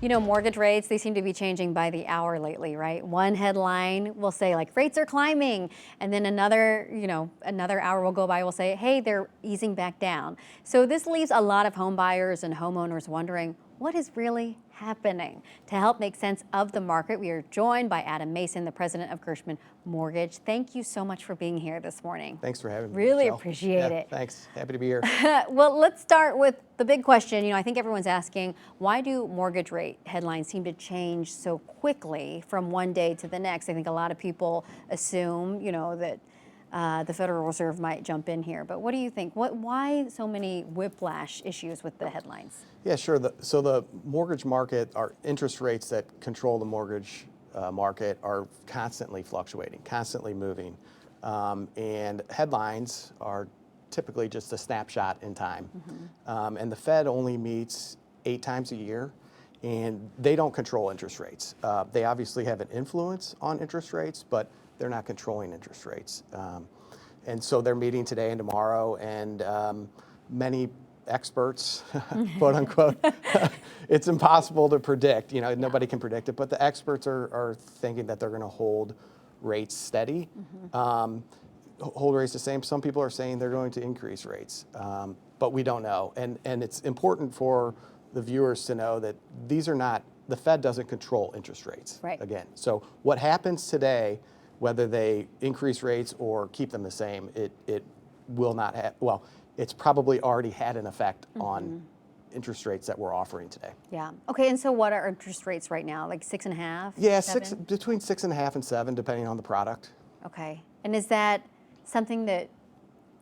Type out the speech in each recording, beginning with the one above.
You know, mortgage rates, they seem to be changing by the hour lately, right? One headline will say like rates are climbing, and then another, another hour will go by, will say, hey, they're easing back down. So this leaves a lot of home buyers and homeowners wondering, what is really happening? To help make sense of the market, we are joined by Adam Mason, the president of Gershman Mortgage. Thank you so much for being here this morning. Thanks for having me. Really Michelle. appreciate it. Thanks. Happy to be here. Well, let's start with the big question. I think everyone's asking, why do mortgage rate headlines seem to change so quickly from one day to the next? I think a lot of people assume, that the Federal Reserve might jump in here. But what do you think? Why so many whiplash issues with the headlines? Yeah, sure. So the mortgage market, our interest rates that control the mortgage market are constantly fluctuating, constantly moving. And headlines are typically just a snapshot in time. Mm-hmm. And the Fed only meets 8 times a year, and they don't control interest rates. They obviously have an influence on interest rates, but they're not controlling interest rates. And so they're meeting today and tomorrow, and many experts, quote unquote, it's impossible to predict. Nobody can predict it, but the experts are thinking that they're going to hold rates steady, mm-hmm. Hold rates the same. Some people are saying they're going to increase rates, but we don't know. And it's important for the viewers to know that the Fed doesn't control interest rates. Right. Again, so what happens today, whether they increase rates or keep them the same, it will not have, it's probably already had an effect mm-hmm. on interest rates that we're offering today. Yeah. Okay, and so what are interest rates right now? Like 6.5%? Yeah, between 6.5% and 7%, depending on the product. Okay. And is that something that,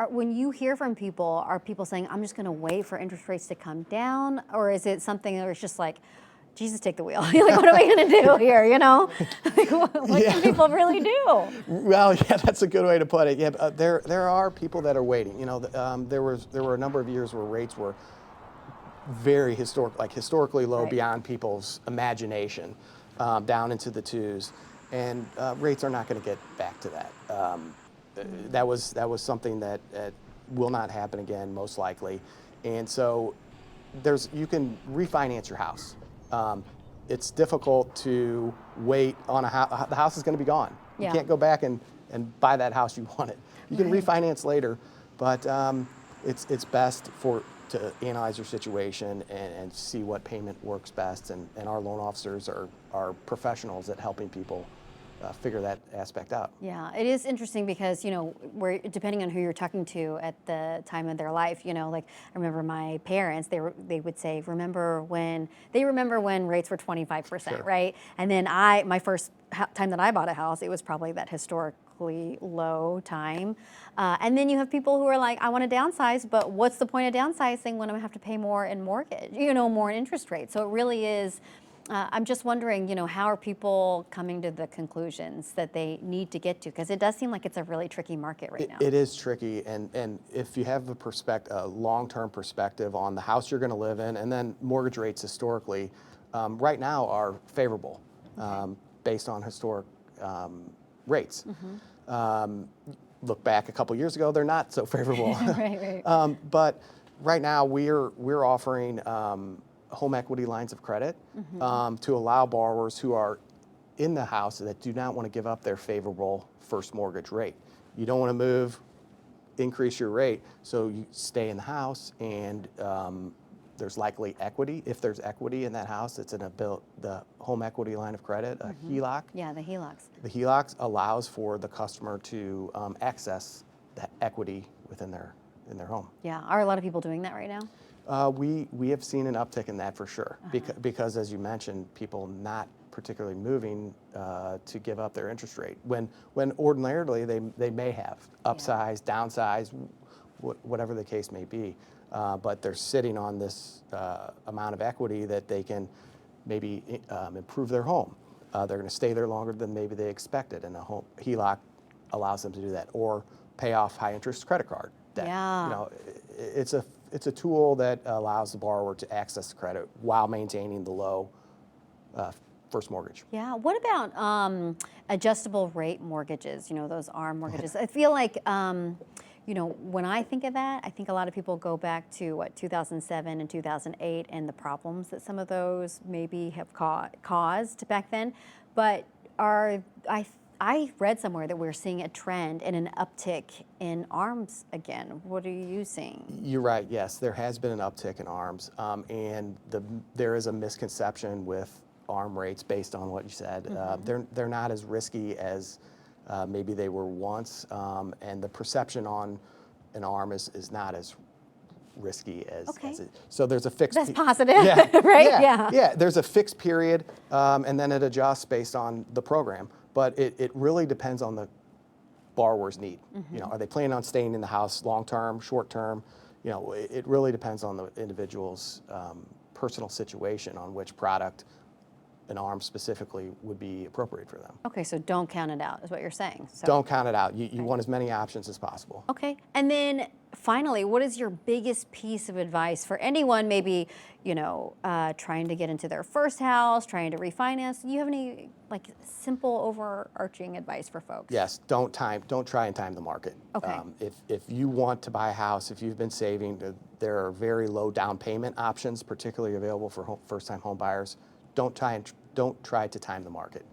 when you hear from people, are people saying, I'm just going to wait for interest rates to come down? Or is it something that it's just like, Jesus, take the wheel. Like, what are we going to do here, Like, what can people really do? Well, yeah, that's a good way to put it. Yeah, there are people that are waiting. There were a number of years where rates were very historically low, right, beyond people's imagination, down into the 2s, and rates are not going to get back to that. That was something that will not happen again, most likely, and so you can refinance your house. It's difficult to wait on a house. The house is going to be gone. Yeah. You can't go back and buy that house you wanted. You can right. refinance later, but it's best to analyze your situation and see what payment works best. And our loan officers are professionals at helping people figure that aspect out. Yeah, it is interesting because, depending on who you're talking to at the time of their life, like I remember my parents, they would say, remember when rates were 25%, sure, right? And then my first time that I bought a house, it was probably that historically low time. And then you have people who are like, I want to downsize, but what's the point of downsizing when I'm going to have to pay more in mortgage, more in interest rates? So it really is. I'm just wondering, how are people coming to the conclusions that they need to get to? Because it does seem like it's a really tricky market right now. It is tricky, and if you have a long-term perspective on the house you're going to live in, and then mortgage rates historically, right now are favorable, okay, based on historic rates. Mm-hmm. Look back a couple years ago, they're not so favorable. Right. But right now we're offering home equity lines of credit, mm-hmm, to allow borrowers who are in the house that do not want to give up their favorable first mortgage rate. You don't want to increase your rate, so you stay in the house, and there's likely equity. If there's equity in that house, it's the home equity line of credit, mm-hmm, a HELOC. Yeah, the HELOCs. The HELOCs allows for the customer to access that equity within in their home. Yeah, are a lot of people doing that right now? We have seen an uptick in that for sure, uh-huh, because as you mentioned, people not particularly moving to give up their interest rate when ordinarily they may have upsize, yeah, downsize, whatever the case may be, but they're sitting on this amount of equity that they can maybe improve their home. They're going to stay there longer than maybe they expected, and a home HELOC allows them to do that, or pay off high interest credit card debt. Yeah. It's a tool that allows the borrower to access the credit while maintaining the low first mortgage. Yeah. What about adjustable rate mortgages? Those ARM mortgages. I feel like, when I think of that, I think a lot of people go back to 2007 and 2008 and the problems that some of those maybe have caused back then. But I read somewhere that we're seeing a trend and an uptick in ARMs again. What are you seeing? You're right. Yes, there has been an uptick in ARMs, and there is a misconception with ARM rates based on what you said. They're not as risky as maybe they were once, and the perception on an ARM is not as risky as it. So there's a fixed. That's positive, yeah, right? Yeah. There's a fixed period, and then it adjusts based on the program. But it really depends on the borrower's need. Are they planning on staying in the house long term, short term? It really depends on the individual's personal situation on which product an ARM specifically would be appropriate for them. Okay, so don't count it out is what you're saying. So. Don't count it out. You want as many options as possible. Okay, and then finally, what is your biggest piece of advice for anyone maybe, trying to get into their first house, trying to refinance? Do you have any simple overarching advice for folks? Yes, don't try and time the market. Okay. If you want to buy a house, if you've been saving, there are very low down payment options, particularly available for first-time home buyers. Don't try to time the market.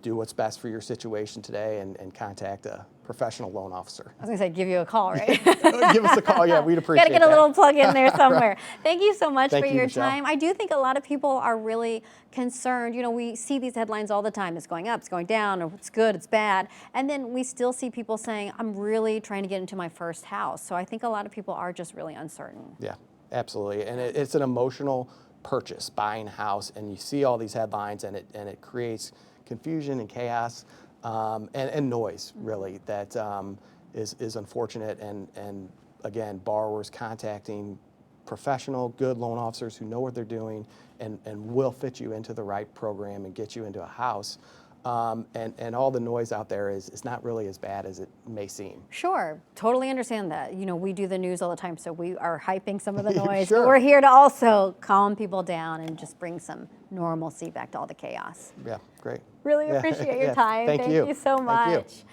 Do what's best for your situation today and contact a professional loan officer. I was going to say, give you a call, right? Give us a call. Yeah, we'd appreciate it. Got to get a little plug in there somewhere. Thank you so much for your Michelle. time. I do think a lot of people are really concerned. We see these headlines all the time. It's going up, it's going down, or it's good, it's bad. And then we still see people saying, I'm really trying to get into my first house. So I think a lot of people are just really uncertain. Yeah, absolutely. And it's an emotional purchase, buying a house, and you see all these headlines, and it creates confusion and chaos and noise, really, that is unfortunate. And again, borrowers contacting professional, good loan officers who know what they're doing and will fit you into the right program and get you into a house. And all the noise out there is not really as bad as it may seem. Sure, totally understand that. We do the news all the time, so we are hyping some of the noise. Sure. But we're here to also calm people down and just bring some normalcy back to all the chaos. Yeah, great. Really appreciate your time. Thank you. Thank you so much. Thank you.